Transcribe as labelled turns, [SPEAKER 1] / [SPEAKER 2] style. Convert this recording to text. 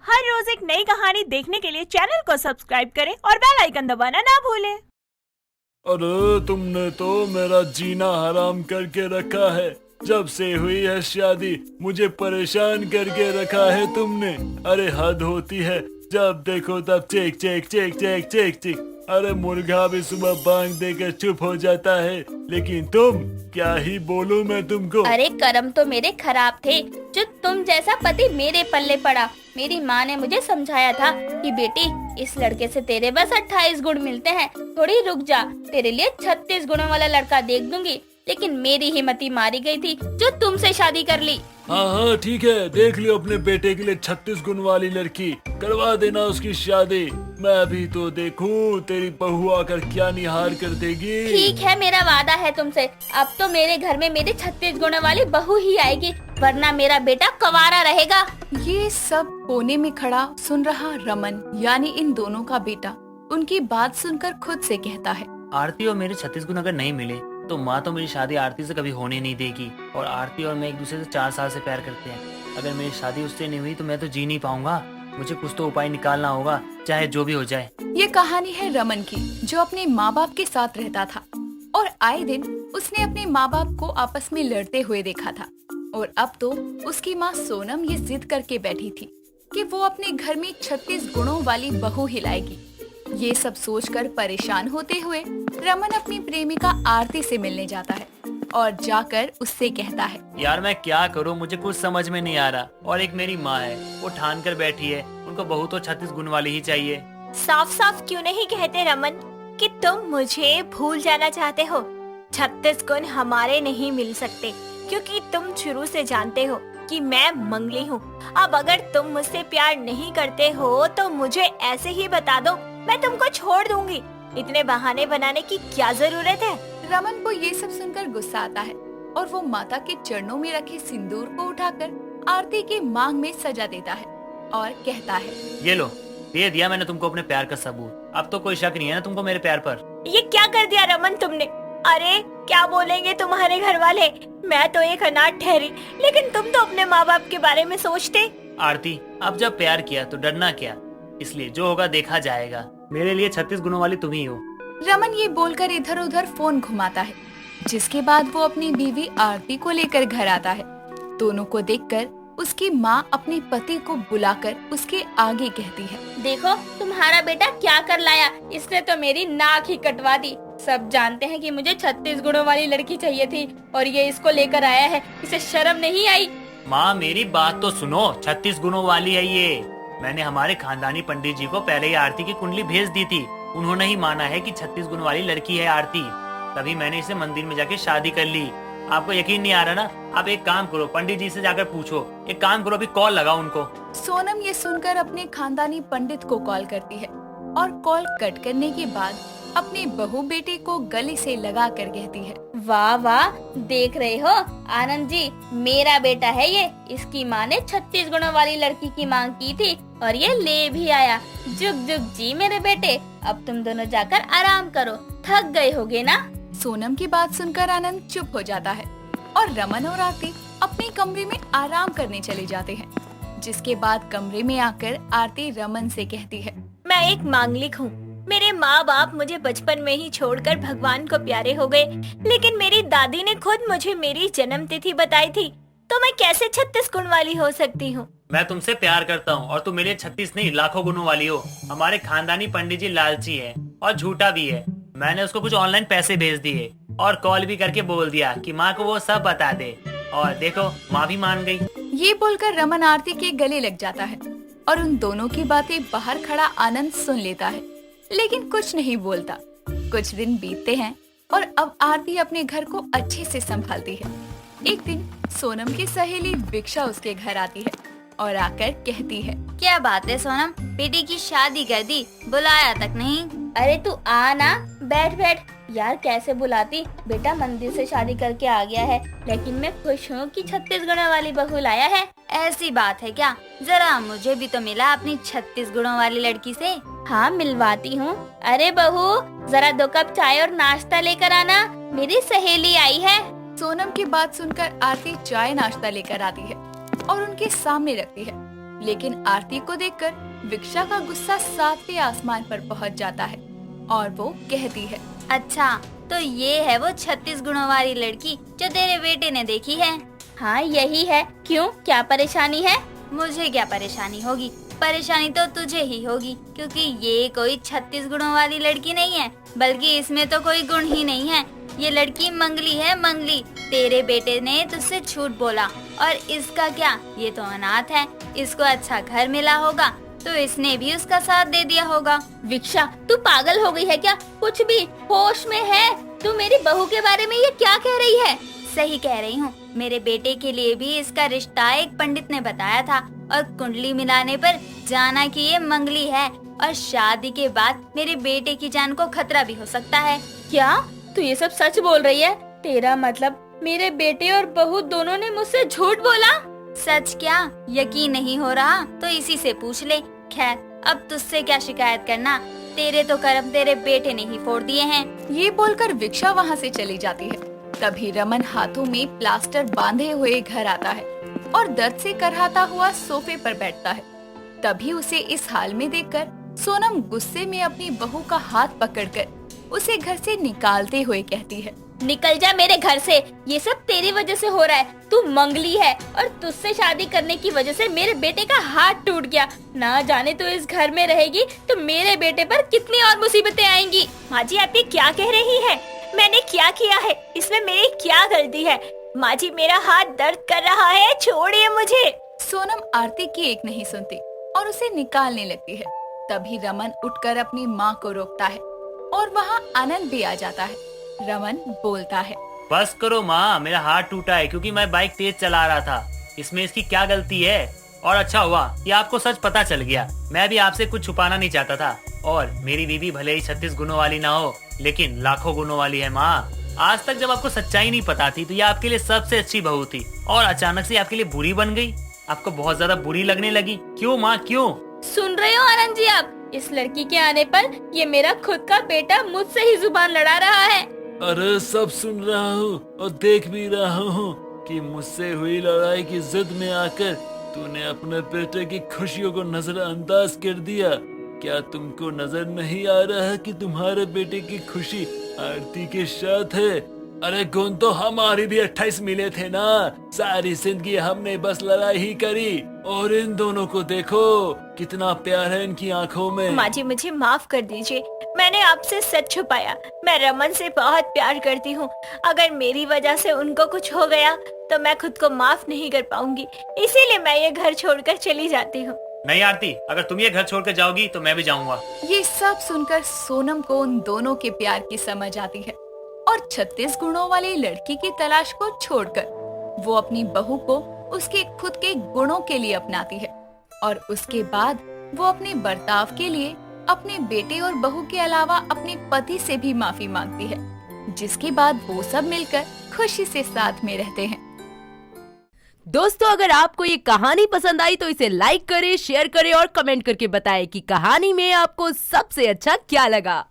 [SPEAKER 1] हर रोज एक नई कहानी देखने के लिए चैनल को सब्सक्राइब करें और बेल आइकन दबाना ना भूलें।
[SPEAKER 2] अरे तुमने तो मेरा जीना हराम करके रखा है। जब से हुई है शादी मुझे परेशान करके रखा है तुमने। अरे हद होती है, जब देखो तब check check check check check check. अरे मुर्गा भी सुबह बांग देकर चुप हो जाता है, लेकिन तुम, क्या ही बोलूं मैं तुमको।
[SPEAKER 3] अरे कर्म तो मेरे खराब थे जो तुम जैसा पति मेरे पल्ले पड़ा। मेरी माँ ने मुझे समझाया था कि बेटी, इस लड़के से तेरे बस 28 गुण मिलते हैं, थोड़ी रुक जा, तेरे लिए 36 गुणों वाला लड़का देख दूंगी। लेकिन मेरी हिम्मती मारी गई थी जो तुमसे शादी कर ली।
[SPEAKER 2] हाँ हाँ ठीक है, देख लियो अपने बेटे के लिए 36 गुण वाली लड़की, करवा देना उसकी शादी। मैं भी तो देखूं तेरी बहू आकर क्या निहार कर देगी।
[SPEAKER 3] ठीक है, मेरा वादा है तुमसे। अब तो मेरे घर में मेरी 36 गुणों वाली बहू ही आएगी, वरना मेरा बेटा कंवारा रहेगा।
[SPEAKER 4] ये सब कोने में खड़ा सुन रहा रमन यानी इन दोनों का बेटा उनकी बात सुनकर खुद से कहता है,
[SPEAKER 5] आरती और मेरे 36 गुण अगर नहीं मिले तो माँ तो मेरी शादी आरती से कभी होने नहीं देगी। और आरती और मैं एक दूसरे से 4 साल से प्यार करते हैं। अगर मेरी शादी उससे नहीं हुई तो मैं तो जी नहीं पाऊंगा। मुझे कुछ तो उपाय निकालना होगा, चाहे जो भी हो जाए।
[SPEAKER 4] ये कहानी है रमन की, जो अपने माँ बाप के साथ रहता था और आए दिन उसने अपने माँ बाप को आपस में लड़ते हुए देखा था। और अब तो उसकी माँ सोनम ये जिद करके बैठी थी कि वो अपने घर में 36 गुणों वाली बहू ही लाएगी। ये सब सोचकर परेशान होते हुए रमन अपनी प्रेमिका आरती से मिलने जाता है और जाकर उससे कहता है,
[SPEAKER 5] यार मैं क्या करूँ, मुझे कुछ समझ में नहीं आ रहा। और एक मेरी माँ है, वो ठान कर बैठी है, उनको बहू तो 36 गुण वाली ही चाहिए।
[SPEAKER 1] साफ साफ क्यों नहीं कहते रमन कि तुम मुझे भूल जाना चाहते हो। 36 गुण हमारे नहीं मिल सकते, क्योंकि तुम शुरू से जानते हो कि मैं मंगली हूँ। अब अगर तुम मुझसे प्यार नहीं करते हो तो मुझे ऐसे ही बता दो, मैं तुमको छोड़ दूंगी। इतने बहाने बनाने की क्या जरूरत है।
[SPEAKER 4] रमन को ये सब सुनकर गुस्सा आता है और वो माता के चरणों में रखे सिंदूर को उठाकर आरती के मांग में सजा देता है और कहता है,
[SPEAKER 5] ये लो, दे दिया मैंने तुमको अपने प्यार का सबूत। अब तो कोई शक नहीं है ना तुमको मेरे प्यार पर।
[SPEAKER 1] ये क्या कर दिया रमन तुमने। अरे क्या बोलेंगे तुम्हारे घर वाले। मैं तो एक अनाथ ठहरी, लेकिन तुम तो अपने माँ बाप के बारे में सोचते।
[SPEAKER 5] आरती, अब जब प्यार किया तो डरना क्या, इसलिए जो होगा देखा जाएगा। मेरे लिए 36 गुणों वाली तुम ही हो।
[SPEAKER 4] रमन ये बोलकर इधर उधर फोन घुमाता है, जिसके बाद वो अपनी बीवी आरती को लेकर घर आता है। दोनों को देखकर उसकी माँ अपने पति को बुलाकर उसके आगे कहती है,
[SPEAKER 3] देखो तुम्हारा बेटा क्या कर लाया, इसने तो मेरी नाक ही कटवा दी। सब जानते हैं कि मुझे 36 गुणों वाली लड़की चाहिए थी और ये इसको लेकर आया है, इसे शर्म नहीं आई।
[SPEAKER 5] माँ मेरी बात तो सुनो, 36 गुणों वाली है ये। मैंने हमारे खानदानी पंडित जी को पहले ही आरती की कुंडली भेज दी थी। उन्होंने ही माना है कि 36 गुण वाली लड़की है आरती, तभी मैंने इसे मंदिर में जाके शादी कर ली। आपको यकीन नहीं आ रहा ना? आप एक काम करो, पंडित जी से जाकर पूछो। एक काम करो, अभी कॉल लगाओ उनको।
[SPEAKER 4] सोनम ये सुनकर अपने खानदानी पंडित को कॉल करती है और कॉल कट करने के बाद अपने बहू बेटे को गले से लगा कर कहती है,
[SPEAKER 3] वाह वाह, देख रहे हो आनंद जी, मेरा बेटा है ये। इसकी माँ ने 36 गुणों वाली लड़की की मांग की थी और ये ले भी आया। जुग जुग जी मेरे बेटे, अब तुम दोनों जाकर आराम करो, थक गए होगे ना।
[SPEAKER 4] सोनम की बात सुनकर आनंद चुप हो जाता है और रमन और आरती अपने कमरे में आराम करने चले जाते हैं। जिसके बाद कमरे में आकर आरती रमन से कहती है,
[SPEAKER 1] मैं एक मांगलिक हूँ। मेरे माँ बाप मुझे बचपन में ही छोड़कर भगवान को प्यारे हो गए, लेकिन मेरी दादी ने खुद मुझे मेरी जन्म तिथि बताई थी, तो मैं कैसे 36 गुण वाली हो सकती हूँ।
[SPEAKER 5] मैं तुमसे प्यार करता हूँ और तुम मेरे 36 नहीं लाखों गुणों वाली हो। हमारे खानदानी पंडित जी लालची है और झूठा भी है। मैंने उसको कुछ ऑनलाइन पैसे भेज दिए और कॉल भी करके बोल दिया कि माँ को वो सब बता दे, और देखो माँ भी मान गई।
[SPEAKER 4] ये बोलकर रमन आरती के गले लग जाता है और उन दोनों की बातें बाहर खड़ा आनंद सुन लेता है, लेकिन कुछ नहीं बोलता। कुछ दिन बीतते हैं और अब आरती अपने घर को अच्छे से संभालती है। एक दिन सोनम की सहेली विक्षा उसके घर आती है और आकर कहती है,
[SPEAKER 3] क्या बात है सोनम, बेटी की शादी कर दी, बुलाया तक नहीं। अरे तू आ ना, बैठ बैठ। यार कैसे बुलाती, बेटा मंदिर से शादी करके आ गया है, लेकिन मैं खुश हूँ कि 36 गुणों वाली बहू लाया है। ऐसी बात है क्या? जरा मुझे भी तो मिला अपनी 36 गुणों वाली लड़की से। हाँ मिलवाती हूँ। अरे बहू, जरा 2 कप चाय और नाश्ता लेकर आना, मेरी सहेली आई है।
[SPEAKER 4] सोनम की बात सुनकर आरती चाय नाश्ता लेकर आती है और उनके सामने रखती है, लेकिन आरती को देखकर विक्षा का गुस्सा 7वें आसमान पर पहुंच जाता है और वो कहती है,
[SPEAKER 3] अच्छा तो ये है वो 36 गुणों वाली लड़की जो तेरे बेटे ने देखी है। हाँ यही है। क्यों, क्या परेशानी है? मुझे क्या परेशानी होगी? परेशानी तो तुझे ही होगी, क्योंकि ये कोई 36 गुणों वाली लड़की नहीं है, बल्कि इसमें तो कोई गुण ही नहीं है। ये लड़की मंगली है, मंगली। तेरे बेटे ने तुझसे झूठ बोला, और इसका क्या, ये तो अनाथ है। इसको अच्छा घर मिला होगा तो इसने भी उसका साथ दे दिया होगा। विक्षा, तू पागल हो गई है क्या? कुछ भी होश में है? तू मेरी बहू के बारे में ये क्या कह रही है? सही कह रही हूँ। मेरे बेटे के लिए भी इसका रिश्ता एक पंडित ने बताया था, और कुंडली मिलाने पर जाना कि ये मंगली है, और शादी के बाद मेरे बेटे की जान को खतरा भी हो सकता है। क्या तू ये सब सच बोल रही है? तेरा मतलब मेरे बेटे और बहू दोनों ने मुझसे झूठ बोला? सच क्या? यकीन नहीं हो रहा तो इसी से पूछ ले। खैर, अब तुझसे क्या शिकायत करना, तेरे तो कर्म तेरे बेटे ने ही फोड़ दिए हैं।
[SPEAKER 4] ये बोलकर विक्षा वहाँ से चली जाती है। तभी रमन हाथों में प्लास्टर बांधे हुए घर आता है और दर्द से करहाता हुआ सोफे पर बैठता है। तभी उसे इस हाल में देखकर सोनम गुस्से में अपनी बहू का हाथ पकड़कर उसे घर से निकालते हुए कहती है,
[SPEAKER 3] निकल जा मेरे घर से, ये सब तेरी वजह से हो रहा है। तू मंगली है और तुझसे शादी करने की वजह से मेरे बेटे का हाथ टूट गया। ना जाने तू इस घर में रहेगी तो मेरे बेटे पर कितनी और मुसीबतें आएंगी।
[SPEAKER 1] माँ जी, आप ये क्या कह रही है? मैंने क्या किया है? इसमें मेरी क्या गलती है? माँ जी, मेरा हाथ दर्द कर रहा है, छोड़िए मुझे।
[SPEAKER 4] सोनम आरती की एक नहीं सुनती और उसे निकालने लगती है। तभी रमन उठकर अपनी माँ को रोकता है और वहाँ आनंद भी आ जाता है। रमन बोलता है,
[SPEAKER 5] बस करो माँ, मेरा हाथ टूटा है क्योंकि मैं बाइक तेज चला रहा था। इसमें इसकी क्या गलती है? और अच्छा हुआ कि आपको सच पता चल गया। मैं भी आपसे कुछ छुपाना नहीं चाहता था। और मेरी बीवी भले ही 36 गुणों वाली ना हो, लेकिन लाखों गुणों वाली है माँ। आज तक जब आपको सच्चाई नहीं पता थी तो ये आपके लिए सबसे अच्छी बहू थी, और अचानक से आपके लिए बुरी बन गई। आपको बहुत ज्यादा बुरी लगने लगी। क्यों माँ, क्यों?
[SPEAKER 3] सुन रहे हो आनंद जी आप? इस लड़की के आने पर ये मेरा खुद का बेटा मुझसे ही जुबान लड़ा रहा है।
[SPEAKER 2] अरे सब सुन रहा हूँ और देख भी रहा हूँ कि मुझसे हुई लड़ाई की जिद में आकर तूने अपने बेटे की खुशियों को नजरअंदाज कर दिया। क्या तुमको नजर नहीं आ रहा है कि तुम्हारे बेटे की खुशी आरती के साथ है? अरे गुण तो हमारी भी 28 मिले थे ना। सारी जिंदगी हमने बस लड़ाई ही करी, और इन दोनों को देखो कितना प्यार है इनकी आंखों में।
[SPEAKER 1] माँ जी, मुझे माफ कर दीजिए, मैंने आपसे सच छुपाया। मैं रमन से बहुत प्यार करती हूँ। अगर मेरी वजह से उनको कुछ हो गया तो मैं खुद को माफ नहीं कर पाऊंगी, इसीलिए मैं ये घर छोड़कर चली जाती हूँ।
[SPEAKER 5] नहीं आरती, अगर तुम ये घर छोड़कर जाओगी तो मैं भी जाऊंगा।
[SPEAKER 4] ये सब सुनकर सोनम को उन दोनों के प्यार की समझ आती है और 36 गुणों वाली लड़की की तलाश को छोड़कर वो अपनी बहू को उसके खुद के गुणों के लिए अपनाती है, और उसके बाद वो अपने बर्ताव के लिए अपने बेटे और बहू के अलावा अपने पति से भी माफी मांगती है, जिसके बाद वो सब मिलकर खुशी से साथ में रहते हैं।
[SPEAKER 6] दोस्तों, अगर आपको ये कहानी पसंद आई तो इसे लाइक करें, शेयर करें और कमेंट करके बताएं कि कहानी में आपको सबसे अच्छा क्या लगा।